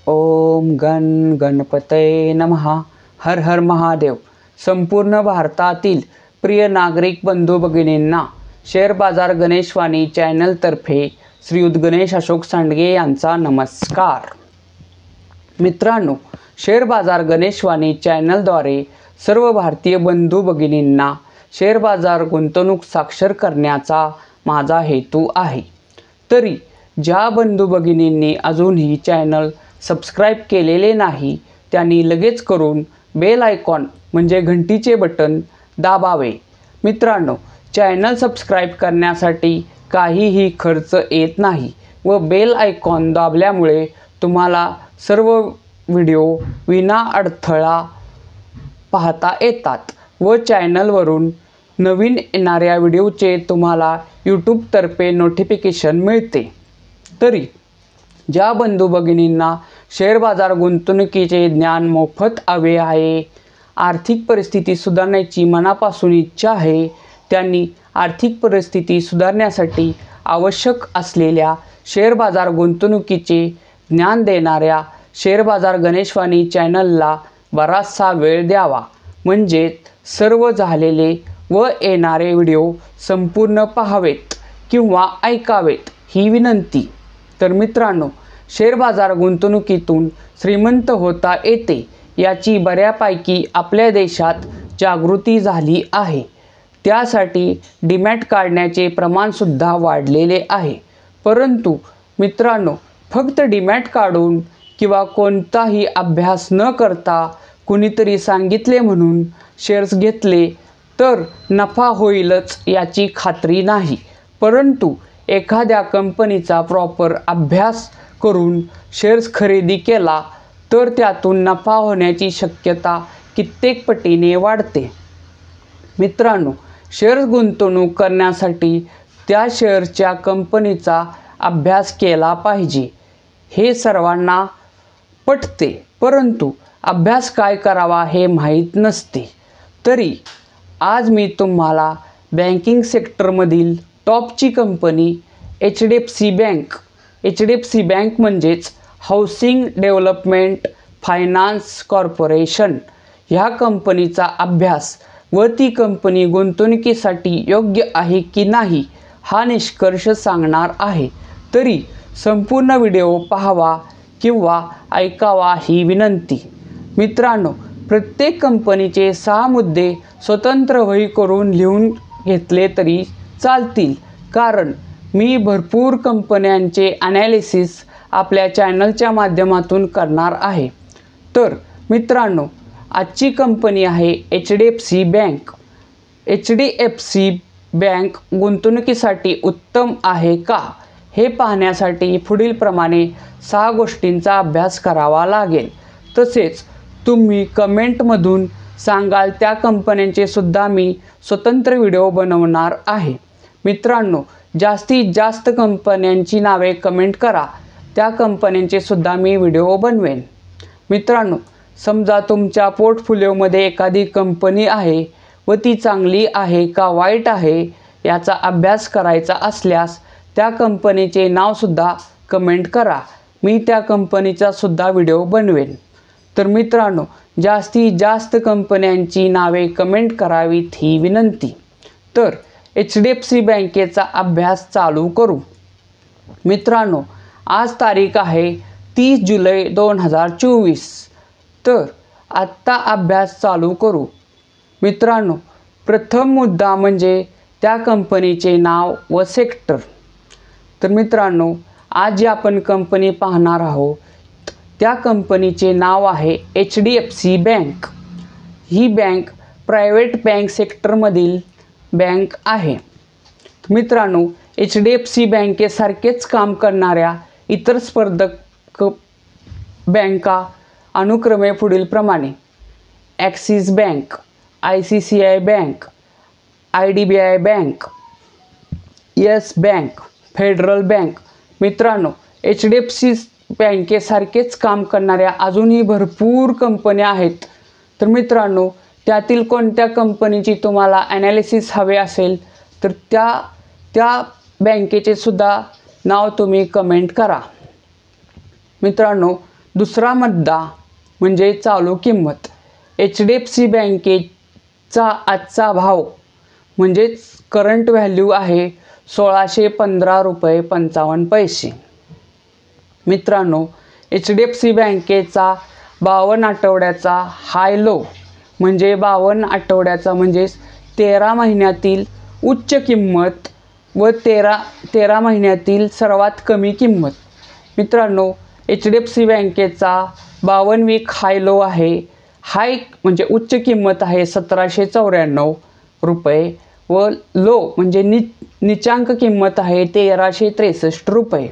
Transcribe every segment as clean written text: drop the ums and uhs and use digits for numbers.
ओम गण गणपतये नमः। हर हर महादेव। संपूर्ण भारतातील प्रिय नागरिक बंधू भगिनींना शेअर बाजार गणेशवाणी चॅनलतर्फे श्रीयुत गणेश अशोक सांडगे यांचा नमस्कार। मित्रांनो, शेअर बाजार गणेशवाणी चॅनलद्वारे सर्व भारतीय बंधू भगिनींना शेअर बाजार गुंतवणूक साक्षर करण्याचा माझा हेतू आहे। तरी ज्या बंधू भगिनींनी अजूनही चॅनल सबस्क्राइब केलेले नाही त्यांनी लगेच करून बेल आयकॉन म्हणजे घंटीचे बटन दाबावे। मित्रांनो, चॅनल सबस्क्राइब करण्यासाठी काहीही खर्च येत नाही व बेल आयकॉन दाबल्यामुळे तुम्हाला सर्व व्हिडिओ विना अडथळा पाहता येतात व चॅनलवरून नवीन येणाऱ्या व्हिडिओचे तुम्हाला यूट्यूब तर्फे नोटिफिकेशन मिळते। तरी ज्या बंधू भगिनींना शेअर बाजार गुंतवणुकीचे ज्ञान मोफत हवे आहे, आर्थिक परिस्थिती सुधारण्याची मनापासून इच्छा आहे, त्यांनी आर्थिक परिस्थिती सुधारण्यासाठी आवश्यक असलेल्या शेअर बाजार गुंतवणुकीचे ज्ञान देणाऱ्या शेअर बाजार गणेशवाणी चॅनलला बराचसा वेळ द्यावा, म्हणजे सर्व झालेले व येणारे व्हिडिओ संपूर्ण पाहावेत किंवा ऐकावेत ही विनंती। तर मित्रांनो, शेअर बाजार गुंतवणुकीतून श्रीमंत होता येते याची बऱ्यापैकी आपल्या देशात जागृती झाली आहे। त्यासाठी डीमॅट काढण्याचे प्रमाणसुद्धा वाढलेले आहे। परंतु मित्रांनो, फक्त डीमॅट काढून किंवा कोणताही अभ्यास न करता कुणीतरी सांगितले म्हणून शेअर्स घेतले तर नफा होईलच याची खात्री नाही। परंतु एखाद्या कंपनीचा प्रॉपर अभ्यास करून शेअर्स खरेदी केला तर त्यातून नफा होण्याची शक्यता कित्येक पटीने वाढते। मित्रांनो, शेअर्स गुंतवणूक करण्यासाठी त्या शेअर्सच्या कंपनीचा अभ्यास केला पाहिजे हे सर्वांना पटते, परंतु अभ्यास काय करावा हे माहीत नसते। तरी आज मी तुम्हाला बँकिंग सेक्टरमधील टॉपची कंपनी HDFC बँक म्हणजेच हाऊसिंग डेव्हलपमेंट फायनान्स कॉर्पोरेशन ह्या कंपनीचा अभ्यास व ती कंपनी गुंतवणुकीसाठी योग्य आहे की नाही हा निष्कर्ष सांगणार आहे। तरी संपूर्ण व्हिडिओ पाहावा किंवा ऐकावा ही विनंती। मित्रांनो, प्रत्येक कंपनीचे 6 मुद्दे स्वतंत्र वही करून लिहून घेतले तरी चालतील, कारण मी भरपूर कंपन्यांचे ॲनालिसिस आपल्या चॅनलच्या माध्यमातून करणार आहे। तर मित्रांनो, आजची कंपनी आहे HDFC बँक। HDFC बँक गुंतवणुकीसाठी उत्तम आहे का हे पाहण्यासाठी पुढील प्रमाणे 6 गोष्टींचा अभ्यास करावा लागेल। तसेच तुम्ही कमेंटमधून सांगाल त्या कंपन्यांचे सुद्धा मी स्वतंत्र व्हिडिओ बनवणार आहे। मित्रांनो, जास्तीत जास्त कंपन्यांची नावे कमेंट करा, त्या कंपन्यांचे सुद्धा मी व्हिडिओ बनवेन। मित्रांनो, समजा तुमच्या पोर्टफोलिओमध्ये एखादी कंपनी आहे व ती चांगली आहे का वाईट आहे याचा अभ्यास करायचा असल्यास त्या कंपनीचे नावसुद्धा कमेंट करा, मी त्या कंपनीचा सुद्धा व्हिडिओ बनवेन। तर मित्रांनो, जास्तीत जास्त कंपन्यांची नावे कमेंट करावीत ही विनंती। तर HDFC बँकेचा अभ्यास चालू करू। मित्रांनो, आज तारीख आहे 30 जुलै 2024। तर आत्ता अभ्यास चालू करू। मित्रांनो, प्रथम मुद्दा म्हणजे त्या कंपनीचे नाव व सेक्टर। तर मित्रांनो, आज जी आपण कंपनी पाहणार आहोत त्या कंपनीचे नाव आहे HDFC बँक। ही बँक प्रायव्हेट बँक सेक्टरमधील बँक आहे। मित्रांनो, HDFC बँकेसारखेच काम करणाऱ्या इतर स्पर्धक बँका अनुक्रमे पुढील प्रमाणे axis bank, ICICI bank, IDBI bank, yes bank, federal bank. मित्रांनो, HDFC बँकेसारखेच काम करणाऱ्या अजूनही भरपूर कंपन्या आहेत। तर मित्रांनो, त्यातील कोणत्या कंपनीची तुम्हाला ॲनालिसिस हवे असेल तर त्या बँकेचे सुद्धा नाव तुम्ही कमेंट करा। मित्रांनो, दुसरा मुद्दा म्हणजे चालू किंमत. HDFC बँकेचा आजचा भाव म्हणजेच करंट व्हॅल्यू आहे 1615 रुपये 55 पैसे. मित्रांनो, HDFC बँकेचा 52 आठवड्याचा हाय लो म्हणजे 52 आठवड्याचा म्हणजेच 13 महिन्यातील उच्च किंमत व 13 महिन्यातील सर्वात कमी किंमत. मित्रांनो, HDFC बँकेचा 52 वीक हाय लो आहे. हाय म्हणजे उच्च किंमत आहे 1794 रुपये व लो म्हणजे निचांक किंमत आहे 1363 रुपये.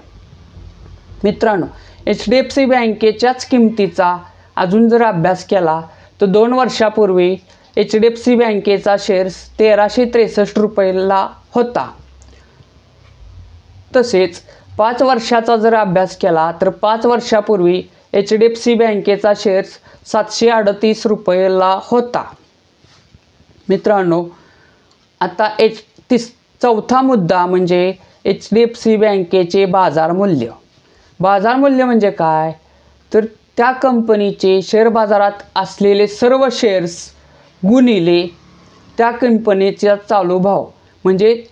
मित्रांनो, HDFC बँकेच्याच किमतीचा अजून जर अभ्यास केला तर 2 वर्षापूर्वी HDFC बँकेचा शेअर्स 1363 रुपयाला होता. तसेच 5 वर्षाचा जर अभ्यास केला तर 5 वर्षापूर्वी HDFC बँकेचा शेअर्स 738 रुपयाला होता. मित्रांनो, आता चौथा मुद्दा म्हणजे HDFC बँकेचे बाजार मूल्य. बाजार मूल्य म्हणजे काय तर त्या कंपनीचे शेअर बाजारात असलेले सर्व शेअर्स गुणिले त्या कंपनीचा चालू भाव. म्हणजे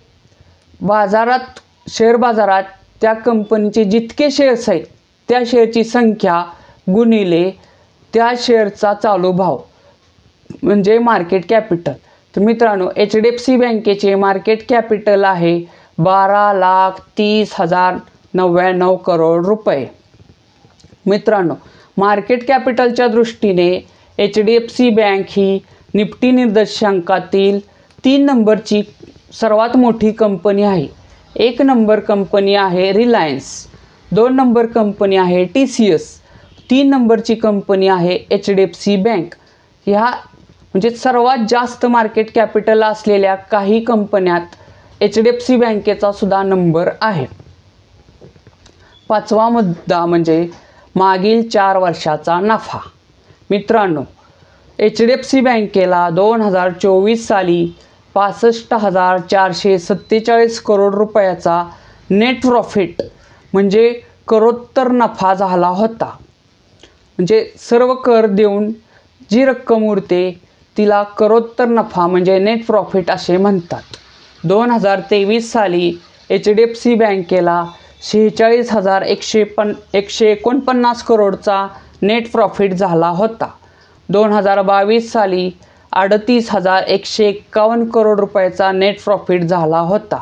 शेअर बाजारात त्या कंपनीचे जितके शेअर्स आहेत त्या शेअरची संख्या गुणिले त्या शेअरचा चालू भाव म्हणजे मार्केट कॅपिटल. तर मित्रांनो, HDFC बँकेचे मार्केट कॅपिटल आहे 12,30,099 करोड रुपये. मित्रांनो, मार्केट कॅपिटलच्या दृष्टीने HDFC बँक ही निफ्टी निर्देशांकातील 3 नंबरची सर्वात मोठी कंपनी आहे. 1 नंबर कंपनी आहे रिलायन्स, 2 नंबर कंपनी आहे TCS, 3 नंबरची कंपनी आहे HDFC बँक. ह्या म्हणजे सर्वात जास्त मार्केट कॅपिटल असलेल्या काही कंपन्यात HDFC बँकेचा सुद्धा नंबर आहे. पाचवा मुद्दा म्हणजे मागील 4 वर्षाचा नफा. मित्रांनो, HDFC बँकेला 2024 साली 65,447 करोड रुपयाचा नेट प्रॉफिट म्हणजे करोत्तर नफा झाला होता. म्हणजे सर्व कर देऊन जी रक्कम उरते तिला करोत्तर नफा म्हणजे नेट प्रॉफिट असे म्हणतात. 2023 साली HDFC बँकेला 46,149 करोडचा नेट प्रॉफिट झाला होता. 2022 साली 38,151 करोड रुपयाचा नेट प्रॉफिट झाला होता.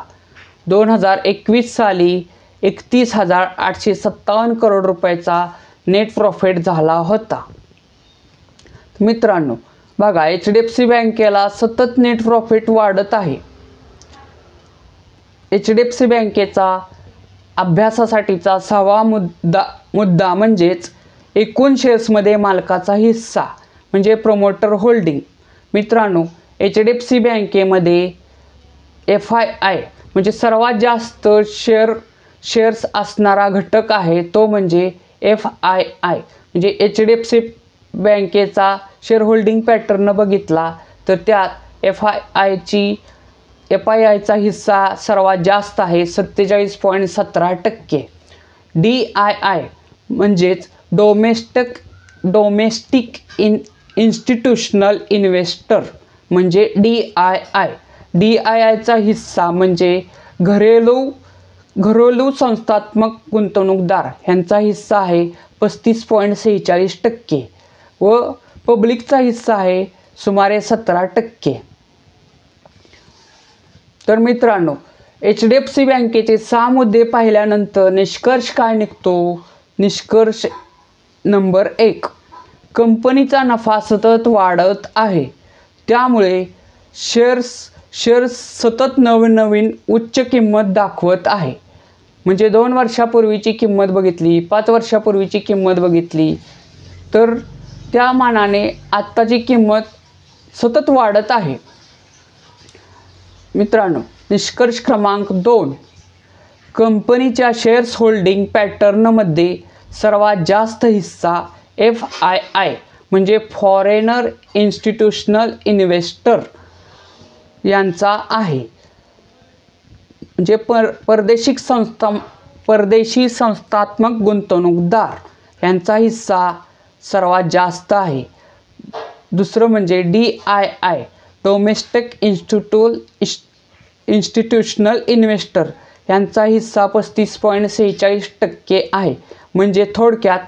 2021 साली 31,857 करोड रुपयाचा नेट प्रॉफिट झाला होता. मित्रांनो बघा, HDFC बँकेला सतत नेट प्रॉफिट वाढत आहे. HDFC बँकेचा अभ्यासासाठीचा 6वा मुद्दा म्हणजेच एकूण शेअर्समध्ये मालकाचा हिस्सा म्हणजे प्रमोटर होल्डिंग. मित्रांनो, HDFC बँकेमध्ये FII म्हणजे सर्वात जास्त शेअर्स असणारा घटक आहे तो म्हणजे FII. म्हणजे HDFC बँकेचा शेअर होल्डिंग पॅटर्न बघितला तर त्यात FIIचा हिस्सा सर्वात जास्त आहे 47.17%. DII म्हणजेच डोमेस्टिक इन्स्टिट्यूशनल इन्व्हेस्टर म्हणजे DIIचा हिस्सा म्हणजे घरेलू संस्थात्मक गुंतवणूकदार यांचा हिस्सा आहे 35.46% व पब्लिकचा हिस्सा आहे सुमारे 17%. तर मित्रांनो, HDFC बँकेचे 6 मुद्दे पाहिल्यानंतर निष्कर्ष काय निघतो? निष्कर्ष नंबर 1, कंपनीचा नफा सतत वाढत आहे. त्यामुळे शेअर्स सतत नवीन उच्च किंमत दाखवत आहे. म्हणजे 2 वर्षापूर्वीची किंमत बघितली, 5 वर्षापूर्वीची किंमत बघितली तर त्या मानाने आत्ताची किंमत सतत वाढत आहे. मित्रांनो, निष्कर्ष क्रमांक 2, कंपनीच्या शेअर्स होल्डिंग पॅटर्नमध्ये सर्वात जास्त हिस्सा FII म्हणजे फॉरेनर इन्स्टिट्यूशनल इन्व्हेस्टर यांचा आहे. म्हणजे परदेशी संस्थात्मक गुंतवणूकदार यांचा हिस्सा सर्वात जास्त आहे. दुसरं म्हणजे DII डोमेस्टिक इन्स्टिट्यूशनल इन्व्हेस्टर यांचा हिस्सा 35.46% आहे. म्हणजे थोडक्यात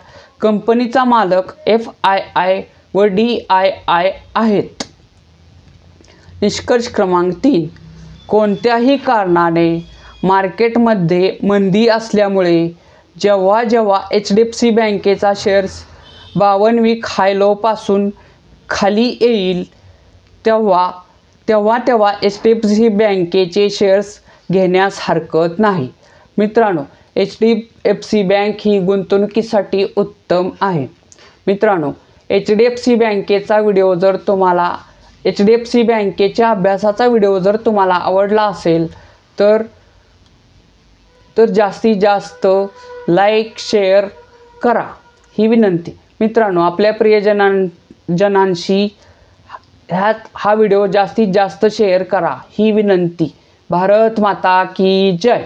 कंपनीचा मालक FII व DII आहेत. निष्कर्ष क्रमांक 3. कोणत्याही कारणाने मार्केटमध्ये मंदी असल्यामुळे जेव्हा HDFC बँकेचा शेअर्स 52 वीक हायलोपासून खाली येईल तेव्हा HDFC बँकेचे शेअर्स घेण्यास हरकत नाही. मित्रांनो, HDFC बँक ही गुंतवणुकीसाठी उत्तम आहे. मित्रांनो, HDFC बँकेचा व्हिडिओ जर तुम्हाला HDFC बँकेच्या अभ्यासाचा व्हिडिओ जर तुम्हाला आवडला असेल तर जास्तीत जास्त लाईक शेअर करा ही विनंती. मित्रांनो, आपल्या प्रियजनांशी हा व्हिडिओ जास्तीत जास्त शेअर करा ही विनंती. भारत माता की जय.